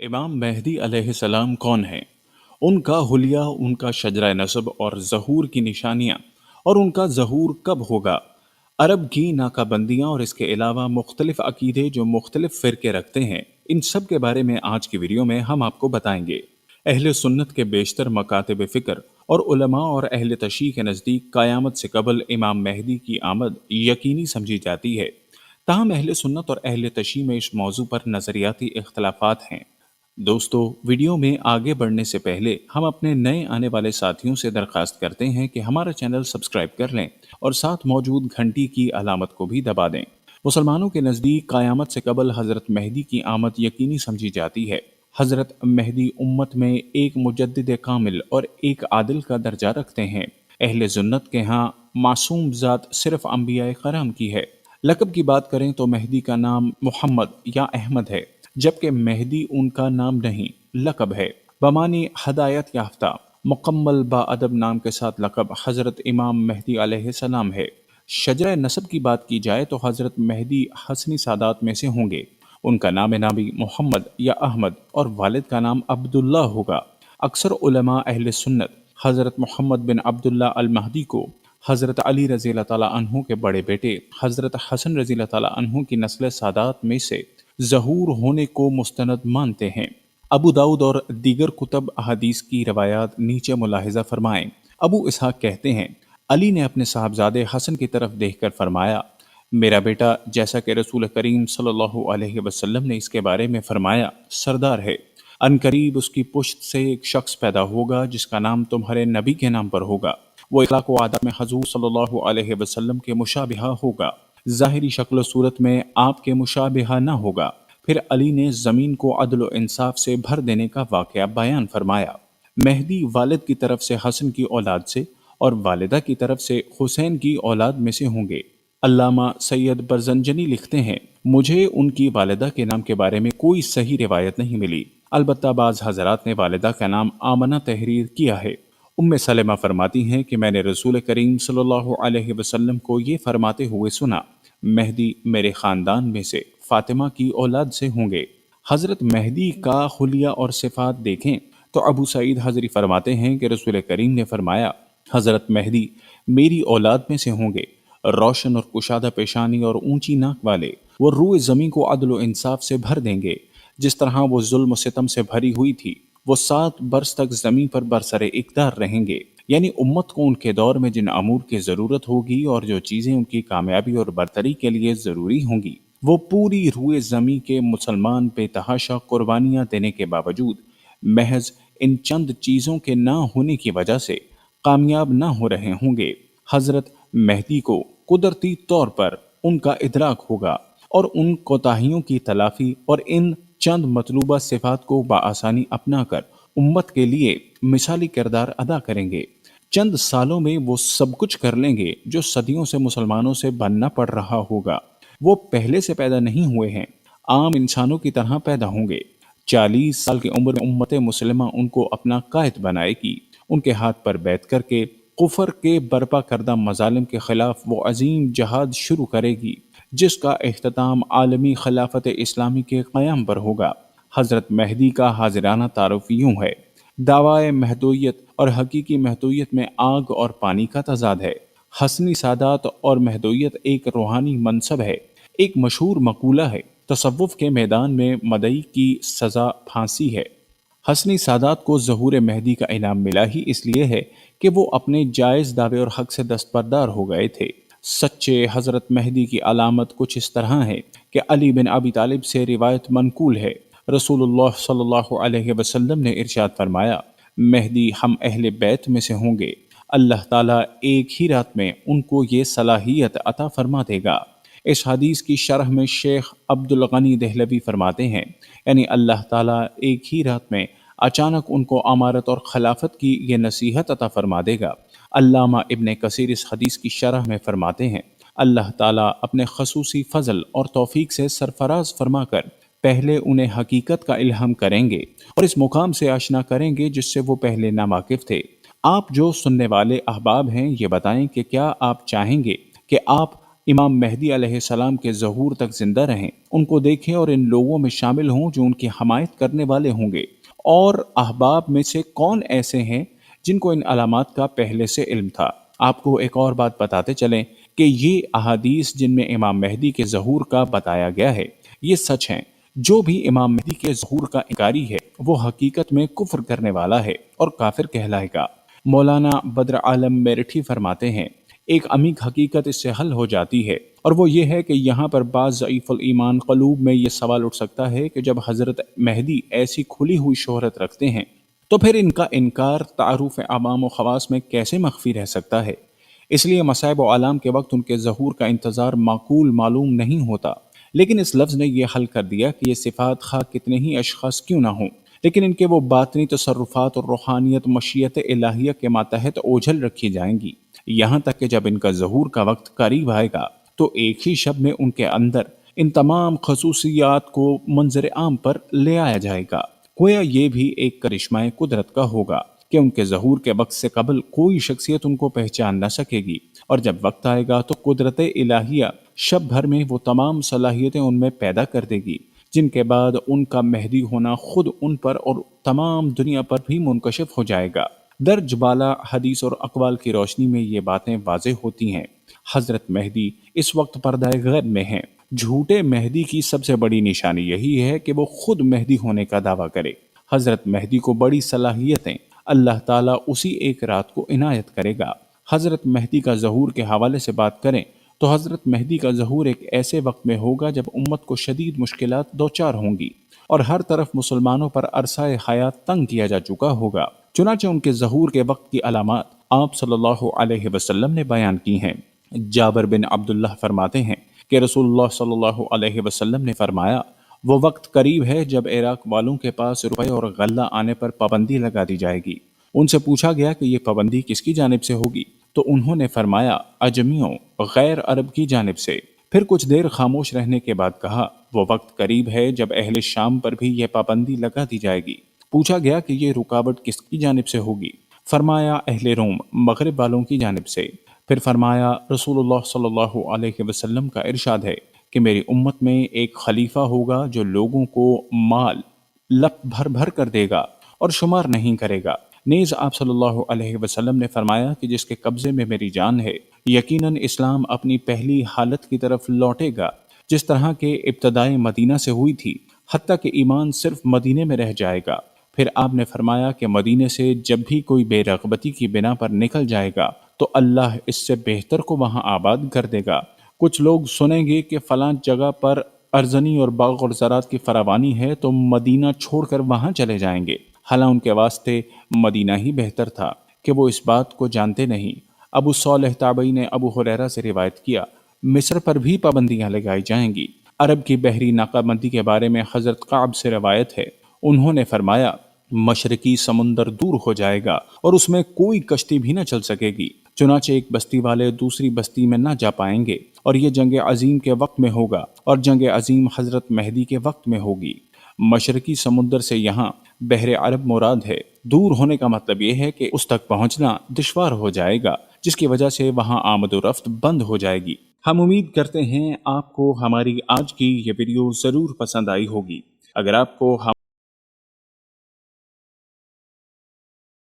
इमाम मेहदी अलैहिस्सलाम कौन हैं? उनका हुलिया, उनका शजरा नसब और ज़हूर की निशानियाँ और उनका ज़हूर कब होगा। अरब की नाकाबंदियाँ और इसके अलावा मुख्तलिफ अकीदे जो मुख्तलिफ फ़िरके रखते हैं, इन सब के बारे में आज की वीडियो में हम आपको बताएंगे। अहले सुन्नत के बेशतर मकातब फ़िक्र और उलमा और अहले तशरीह के नज़दीक क़यामत से कबल इमाम मेहदी की आमद यकीनी समझी जाती है। ताहम अहले सुन्नत और अहले तशरीह में इस मौजू पर नज़रियाती इख्तलाफात हैं। दोस्तों, वीडियो में आगे बढ़ने से पहले हम अपने नए आने वाले साथियों से दरख्वास्त करते हैं कि हमारा चैनल सब्सक्राइब कर लें और साथ मौजूद घंटी की अलामत को भी दबा दें। मुसलमानों के नज़दीक क़यामत से कबल हज़रत मेहदी की आमद यकीनी समझी जाती है। हज़रत मेहदी उम्मत में एक मुजद्दिद कामिल और एक आदिल का दर्जा रखते हैं। अहले सुन्नत के यहाँ मासूम ज़ात सिर्फ अम्बिया कराम की है। लक़ब की बात करें तो मेहदी का नाम मोहम्मद या अहमद है, जबकि मेहदी उनका नाम नहीं, लक़ब है। बमानी हदायत याफ्ता मुकम्मल बाअदब नाम के साथ लक़ब हज़रत इमाम मेहदी अलैहिस्सलाम है। शजरा नसब की बात की जाए तो हज़रत मेहदी हसनी सादात में से होंगे। उनका नाम नाबी मोहम्मद या अहमद और वालिद का नाम अब्दुल्ला होगा। अक्सर उलमा अहले सुन्नत हज़रत मोहम्मद बिन अब्दुल्ला अल महदी को हज़रत अली रज़ी अल्लाह ताला अन्हु के बड़े बेटे हज़रत हसन रज़ी अल्लाह ताला अन्हु की नस्ल सादात में से ज़हूर होने को मुस्तनद मानते हैं। अबू दाऊद और दीगर कुतब अहादीस की रवायात नीचे मुलाहिजा फरमाएं। अबू इसहाक कहते हैं, अली ने अपने साहबजादे हसन की तरफ देखकर फरमाया, मेरा बेटा जैसा कि रसूल करीम सल्लल्लाहु अलैहि वसल्लम ने इसके बारे में फरमाया, सरदार है। अनकरीब उसकी पुश्त से एक शख्स पैदा होगा जिसका नाम तुम्हारे नबी के नाम पर होगा। वो इखलाक व आदत में हजूर सल्लल्लाहु अलैहि वसल्लम के मुशाबिहा होगा, ज़ाहिरी शक्ल सूरत में आपके मुशाबिहा न होगा। फिर अली ने ज़मीन को अदल व इंसाफ से भर देने का वाक़या बयान फरमाया। मेहदी वालिद की तरफ से हसन की औलाद से और वालिदा की तरफ से हुसैन की औलाद में से होंगे। अल्लामा सैयद बरजंजनी लिखते हैं, मुझे उनकी वालिदा के नाम के बारे में कोई सही रिवायत नहीं मिली। अलबत्ता बाज़ हज़रात ने वालिदा का नाम आमना तहरीर किया है। उम्मे सलेमा फरमाती हैं कि मैंने रसूल करीम सल्लल्लाहु अलैहि वसल्लम को ये फरमाते हुए सुना, मेहदी मेरे ख़ानदान में से फ़ातिमा की औलाद से होंगे। हज़रत मेहदी का हुलिया और सिफ़ात देखें तो अबू सईद हज़री फरमाते हैं कि रसूल करीम ने फरमाया, हज़रत मेहदी मेरी औलाद में से होंगे, रोशन और कुशादा पेशानी और ऊंची नाक वाले। वो रूए ज़मीन को अदल व इंसाफ से भर देंगे, जिस तरह वो जुल्म सितम से भरी हुई थी। वो 7 बरस तक ज़मीन पर बरसरे इक़्तिदार रहेंगे, यानी उम्मत को उनके दौर में जिन अमूर की ज़रूरत होगी और जो चीज़ें उनकी कामयाबी और बरतरी के लिए ज़रूरी होंगी, वो पूरी रूए ज़मीन के मुसलमान बेतहाशा कुर्बानियाँ देने के बावजूद महज इन चंद चीज़ों के ना होने की वजह से कामयाब ना हो रहे होंगे। हज़रत मेहदी को कुदरती तौर पर उनका इदराक होगा और उन कोताहियों की तलाफ़ी और इन चंद मतलूबा सिफ़ात को बआसानी अपनाकर उम्मत के लिए मिसाली किरदार अदा करेंगे। चंद सालों में वो सब कुछ कर लेंगे जो सदियों से मुसलमानों से बनना पड़ रहा होगा। वो पहले से पैदा नहीं हुए हैं, आम इंसानों की तरह पैदा होंगे। 40 साल की उम्र में उम्मत मुस्लिमा उनको अपना कायद बनाएगी। उनके हाथ पर बैठ करके कुफर के बर्पा करदा मजालिम के खिलाफ वो अजीम जहाद शुरू करेगी, जिसका इख्तिताम आलमी खिलाफत इस्लामी के क़याम पर होगा। हज़रत मेहदी का हाजिराना तारुफ यूँ है, दावाए महदूयत और हकीकी महदूयत में आग और पानी का तजाद है। हसनी सादात और महदूयत एक रूहानी मनसब है। एक मशहूर मकूला है, तसव्वुफ के मैदान में मदई की सज़ा फांसी है। हसनी सादात को ज़हूर मेहदी का इनाम मिला ही इसलिए है कि वो अपने जायज़ दावे और हक से दस्तबरदार हो गए थे। सच्चे हज़रत मेहदी की अलामत कुछ इस तरह है कि अली बिन अबी तालिब से रिवायत मनकूल है, रसूलुल्लाह सल्लल्लाहु अलैहि वसल्लम ने इरशाद फरमाया, मेहदी हम अहले बैत में से होंगे। अल्लाह ताला एक ही रात में उनको ये सलाहियत अता फरमा देगा। इस हदीस की शरह में शेख अब्दुल गनी दहलवी फरमाते हैं, यानी अल्लाह ताला एक ही रात में अचानक उनको अमारत और खिलाफत की ये नसीहत अता फरमा देगा। अल्लामा इब्ने कसीर इस हदीस की शरह में फरमाते हैं, अल्लाह ताला अपने खसूसी फ़ज़ल और तौफ़ीक से सरफराज फरमाकर पहले उन्हें हकीकत का इल्हाम करेंगे और इस मुकाम से आशना करेंगे जिससे वो पहले नावाकिफ़ थे। आप जो सुनने वाले अहबाब हैं, ये बताएं कि क्या आप चाहेंगे कि आप امام مہدی علیہ السلام کے ظہور تک زندہ رہیں، ان کو دیکھیں اور ان لوگوں میں شامل ہوں جو ان کی حمایت کرنے والے ہوں گے۔ اور احباب میں سے کون ایسے ہیں جن کو ان علامات کا پہلے سے علم تھا؟ آپ کو ایک اور بات بتاتے چلیں کہ یہ احادیث جن میں امام مہدی کے ظہور کا بتایا گیا ہے یہ سچ ہیں۔ جو بھی امام مہدی کے ظہور کا انکاری ہے وہ حقیقت میں کفر کرنے والا ہے اور کافر کہلائے گا۔ مولانا بدر عالم میرٹھی فرماتے ہیں ایک عمیق حقیقت اس سے حل ہو جاتی ہے، اور وہ یہ ہے کہ یہاں پر بعض ضعیف الایمان قلوب میں یہ سوال اٹھ سکتا ہے کہ جب حضرت مہدی ایسی کھلی ہوئی شہرت رکھتے ہیں تو پھر ان کا انکار تعارف عوام و خواص میں کیسے مخفی رہ سکتا ہے؟ اس لیے مصائب و آلام کے وقت ان کے ظہور کا انتظار معقول معلوم نہیں ہوتا۔ لیکن اس لفظ نے یہ حل کر دیا کہ یہ صفات خواہ کتنے ہی اشخاص کیوں نہ ہوں، لیکن ان کے وہ باطنی تصرفات اور روحانیت مشیت الہیہ کے ماتحت اوجھل رکھی جائیں گی، یہاں تک کہ جب ان کا ظہور کا وقت قریب آئے گا تو ایک ہی شب میں ان کے اندر ان تمام خصوصیات کو منظر عام پر لے آیا جائے گا۔ گویا یہ بھی ایک کرشمہ قدرت کا ہوگا کہ ان کے ظہور کے وقت سے قبل کوئی شخصیت ان کو پہچان نہ سکے گی، اور جب وقت آئے گا تو قدرت الہیہ شب بھر میں وہ تمام صلاحیتیں ان میں پیدا کر دے گی جن کے بعد ان کا مہدی ہونا خود ان پر اور تمام دنیا پر بھی منکشف ہو جائے گا۔ درج بالا حدیث اور اقوال کی روشنی میں یہ باتیں واضح ہوتی ہیں۔ حضرت مہدی اس وقت پردہ غیب میں ہیں۔ جھوٹے مہدی کی سب سے بڑی نشانی یہی ہے کہ وہ خود مہدی ہونے کا دعویٰ کرے۔ حضرت مہدی کو بڑی صلاحیتیں اللہ تعالیٰ اسی ایک رات کو عنایت کرے گا۔ حضرت مہدی کا ظہور کے حوالے سے بات کریں تو حضرت مہدی کا ظہور ایک ایسے وقت میں ہوگا جب امت کو شدید مشکلات دوچار ہوں گی اور ہر طرف مسلمانوں پر عرصہ حیات تنگ کیا جا چکا ہوگا۔ چنانچہ ان کے ظہور کے وقت کی علامات آپ صلی اللہ علیہ وسلم نے بیان کی ہیں۔ جابر بن عبداللہ فرماتے ہیں کہ رسول اللہ صلی اللہ علیہ وسلم نے فرمایا وہ وقت قریب ہے جب عراق والوں کے پاس روپے اور غلہ آنے پر پابندی لگا دی جائے گی۔ ان سے پوچھا گیا کہ یہ پابندی کس کی جانب سے ہوگی تو انہوں نے فرمایا اجمیوں غیر عرب کی جانب سے۔ پھر کچھ دیر خاموش رہنے کے بعد کہا وہ وقت قریب ہے جب اہل شام پر بھی یہ پابندی لگا دی جائے گی۔ پوچھا گیا کہ یہ رکاوٹ کس کی جانب سے ہوگی؟ فرمایا اہل روم مغرب والوں کی جانب سے۔ پھر فرمایا رسول اللہ صلی اللہ علیہ وسلم کا ارشاد ہے کہ میری امت میں ایک خلیفہ ہوگا جو لوگوں کو مال لپ بھر بھر کر دے گا اور شمار نہیں کرے گا۔ نیز آپ صلی اللہ علیہ وسلم نے فرمایا کہ جس کے قبضے میں میری جان ہے یقیناً اسلام اپنی پہلی حالت کی طرف لوٹے گا جس طرح کے ابتدائے مدینہ سے ہوئی تھی، حتیٰ کہ ایمان صرف مدینے میں رہ جائے گا۔ پھر آپ نے فرمایا کہ مدینے سے جب بھی کوئی بے رغبتی کی بنا پر نکل جائے گا تو اللہ اس سے بہتر کو وہاں آباد کر دے گا۔ کچھ لوگ سنیں گے کہ فلاں جگہ پر ارزنی اور باغ اور زراعت کی فراوانی ہے تو مدینہ چھوڑ کر وہاں چلے جائیں گے، حالانکہ ان کے واسطے مدینہ ہی بہتر تھا کہ وہ اس بات کو جانتے نہیں۔ ابو صالح تابعی نے ابو ہریرہ سے روایت کیا مصر پر بھی پابندیاں لگائی جائیں گی۔ عرب کی بحری ناکہ بندی کے بارے میں حضرت کعب سے روایت ہے، انہوں نے فرمایا مشرقی سمندر دور ہو جائے گا اور اس میں کوئی کشتی بھی نہ چل سکے گی، چنانچہ ایک بستی والے دوسری بستی میں نہ جا پائیں گے، اور یہ جنگ عظیم کے وقت میں ہوگا اور جنگ عظیم حضرت مہدی کے وقت میں ہوگی۔ مشرقی سمندر سے یہاں بحر عرب مراد ہے۔ دور ہونے کا مطلب یہ ہے کہ اس تک پہنچنا دشوار ہو جائے گا جس کی وجہ سے وہاں آمد و رفت بند ہو جائے گی۔ ہم امید کرتے ہیں آپ کو ہماری آج کی یہ ویڈیو ضرور پسند آئی ہوگی۔ اگر آپ کو